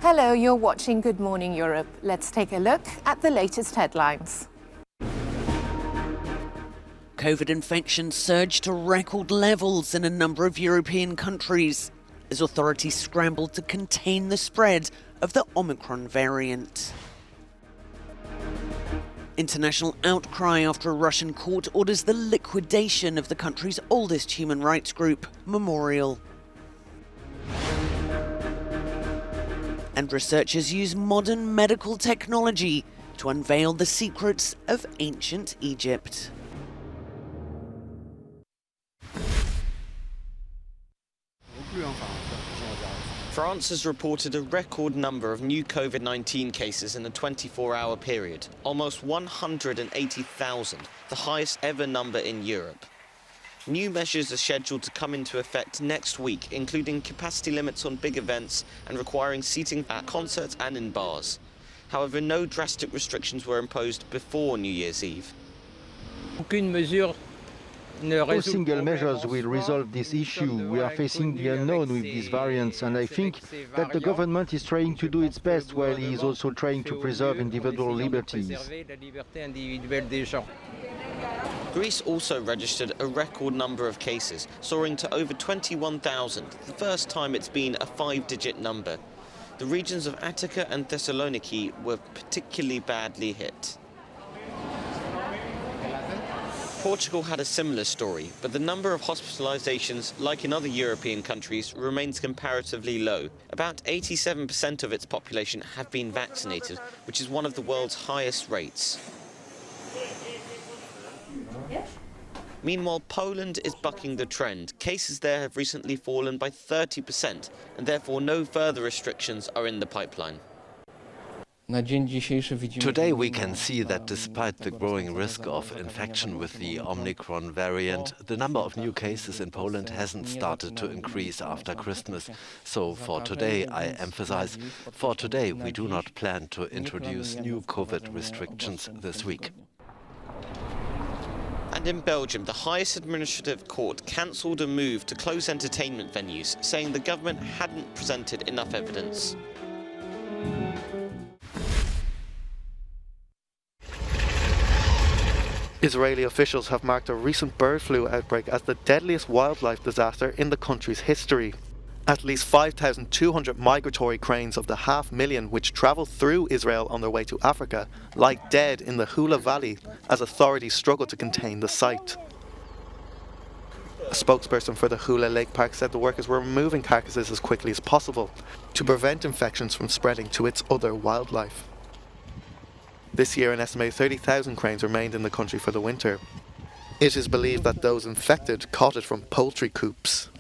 Hello, you're watching Good Morning Europe. Let's take a look at the latest headlines. COVID infections surged to record levels in a number of European countries as authorities scrambled to contain the spread of the Omicron variant. International outcry after a Russian court orders the liquidation of the country's oldest human rights group, Memorial. And researchers use modern medical technology to unveil the secrets of ancient Egypt. France has reported a record number of new COVID-19 cases in a 24-hour period, almost 180,000, the highest ever number in Europe. New measures are scheduled to come into effect next week, including capacity limits on big events and requiring seating at concerts and in bars. However, no drastic restrictions were imposed before New Year's Eve. No single measures will resolve this issue. We are facing the unknown with these variants, and I think that the government is trying to do its best while it is also trying to preserve individual liberties. Greece also registered a record number of cases, soaring to over 21,000, the first time it's been a 5-digit number. The regions of Attica and Thessaloniki were particularly badly hit. Portugal had a similar story, but the number of hospitalizations, like in other European countries, remains comparatively low. About 87% of its population have been vaccinated, which is one of the world's highest rates. Meanwhile, Poland is bucking the trend. Cases there have recently fallen by 30%, and therefore no further restrictions are in the pipeline. Today we can see that despite the growing risk of infection with the Omicron variant, the number of new cases in Poland hasn't started to increase after Christmas. So for today, I emphasize, for today we do not plan to introduce new COVID restrictions this week. And in Belgium, the highest administrative court cancelled a move to close entertainment venues, saying the government hadn't presented enough evidence. Israeli officials have marked a recent bird flu outbreak as the deadliest wildlife disaster in the country's history. At least 5,200 migratory cranes of the 500,000 which travel through Israel on their way to Africa lie dead in the Hula Valley as authorities struggle to contain the site. A spokesperson for the Hula Lake Park said the workers were removing carcasses as quickly as possible to prevent infections from spreading to its other wildlife. This year, an estimated 30,000 cranes remained in the country for the winter. It is believed that those infected caught it from poultry coops.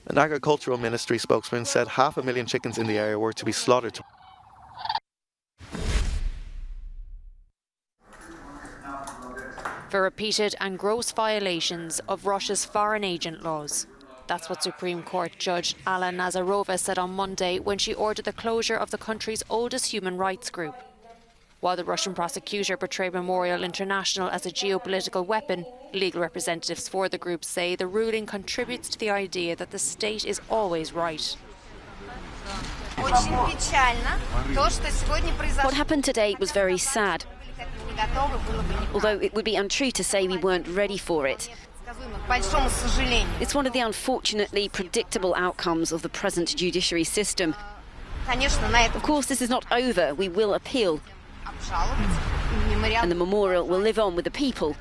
An agricultural ministry spokesman said 500,000 chickens in the area were to be slaughtered. For repeated and gross violations of Russia's foreign agent laws. That's what Supreme Court Judge Alla Nazarova said on Monday when she ordered the closure of the country's oldest human rights group. While the Russian prosecutor portrayed Memorial International as a geopolitical weapon, legal representatives for the group say the ruling contributes to the idea that the state is always right. What happened today was very sad, although it would be untrue to say we weren't ready for it. It's one of the unfortunately predictable outcomes of the present judiciary system. Of course, this is not over. We will appeal. And the memorial will live on with the people.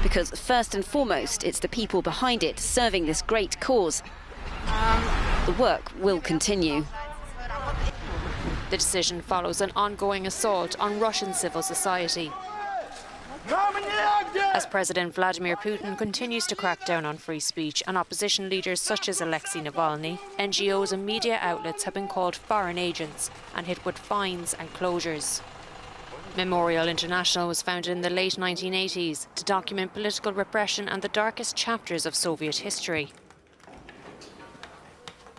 Because first and foremost, it's the people behind it serving this great cause. The work will continue. The decision follows an ongoing assault on Russian civil society. As President Vladimir Putin continues to crack down on free speech and opposition leaders such as Alexei Navalny, NGOs and media outlets have been called foreign agents and hit with fines and closures. Memorial International was founded in the late 1980s to document political repression and the darkest chapters of Soviet history.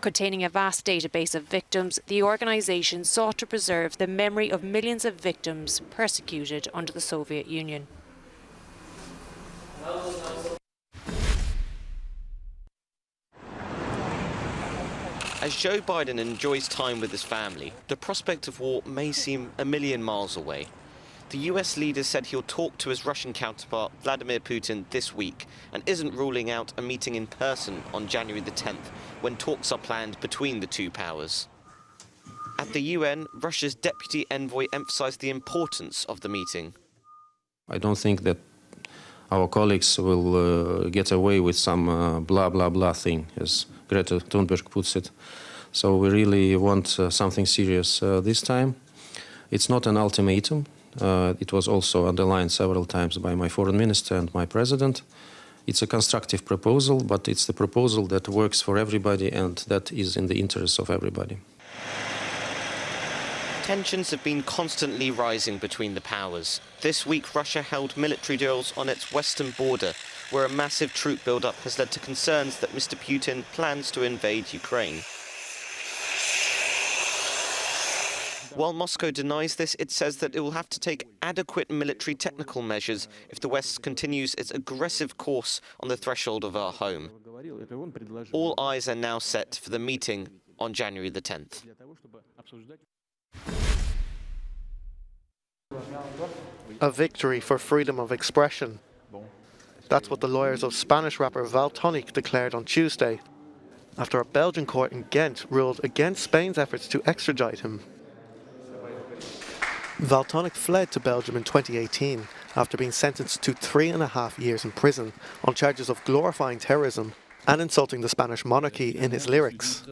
Containing a vast database of victims, the organisation sought to preserve the memory of millions of victims persecuted under the Soviet Union. As Joe Biden enjoys time with his family, the prospect of war may seem a million miles away. The US leader said he'll talk to his Russian counterpart Vladimir Putin this week and isn't ruling out a meeting in person on January the 10th, when talks are planned between the two powers. At the UN, Russia's deputy envoy emphasized the importance of the meeting. I don't think that our colleagues will get away with some blah, blah, blah thing, as Greta Thunberg puts it. So we really want something serious this time. It's not an ultimatum. It was also underlined several times by my foreign minister and my president. It's a constructive proposal, but it's the proposal that works for everybody and that is in the interest of everybody. Tensions have been constantly rising between the powers. This week, Russia held military drills on its western border, where a massive troop buildup has led to concerns that Mr. Putin plans to invade Ukraine. While Moscow denies this, it says that it will have to take adequate military technical measures if the West continues its aggressive course on the threshold of our home. All eyes are now set for the meeting on January the 10th. A victory for freedom of expression. That's what the lawyers of Spanish rapper Valtonyc declared on Tuesday, after a Belgian court in Ghent ruled against Spain's efforts to extradite him. Valtonyc fled to Belgium in 2018 after being sentenced to 3.5 years in prison on charges of glorifying terrorism and insulting the Spanish monarchy in his lyrics.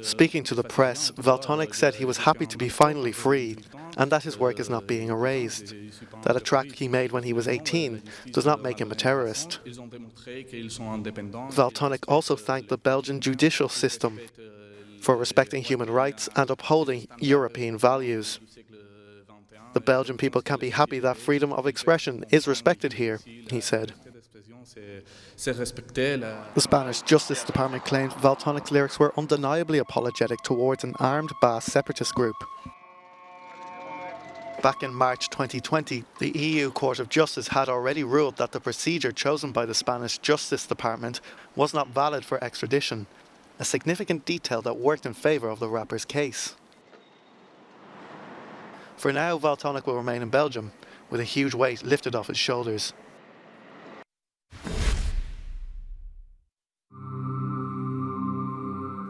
Speaking to the press, Valtonyc said he was happy to be finally freed and that his work is not being erased, that a track he made when he was 18 does not make him a terrorist. Valtonyc also thanked the Belgian judicial system for respecting human rights and upholding European values. The Belgian people can be happy that freedom of expression is respected here, he said. The Spanish Justice Department claimed Valtonic's lyrics were undeniably apologetic towards an armed Basque separatist group. Back in March 2020, the EU Court of Justice had already ruled that the procedure chosen by the Spanish Justice Department was not valid for extradition, a significant detail that worked in favour of the rapper's case. For now, Valtonyc will remain in Belgium, with a huge weight lifted off his shoulders.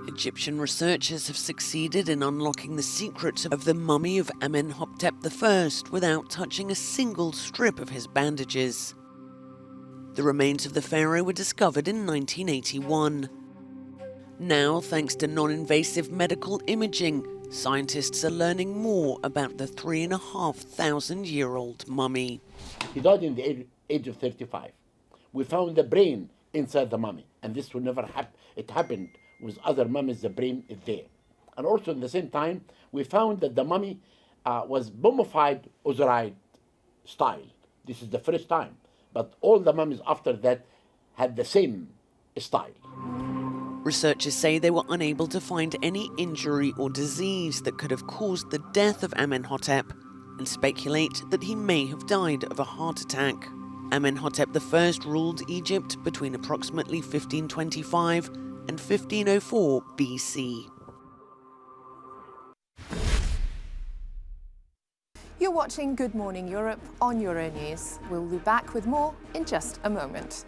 Egyptian researchers have succeeded in unlocking the secrets of the mummy of Amenhotep I without touching a single strip of his bandages. The remains of the pharaoh were discovered in 1981. Now, thanks to non-invasive medical imaging, scientists are learning more about the 3,500-year-old mummy. He died in the age of 35. We found the brain inside the mummy, and this will never happen. It happened with other mummies, the brain is there. And also at the same time, we found that the mummy was mummified Osiris style. This is the first time. But all the mummies after that had the same style. Researchers say they were unable to find any injury or disease that could have caused the death of Amenhotep and speculate that he may have died of a heart attack. Amenhotep I ruled Egypt between approximately 1525 and 1504 BC. You're watching Good Morning Europe on Euronews. We'll be back with more in just a moment.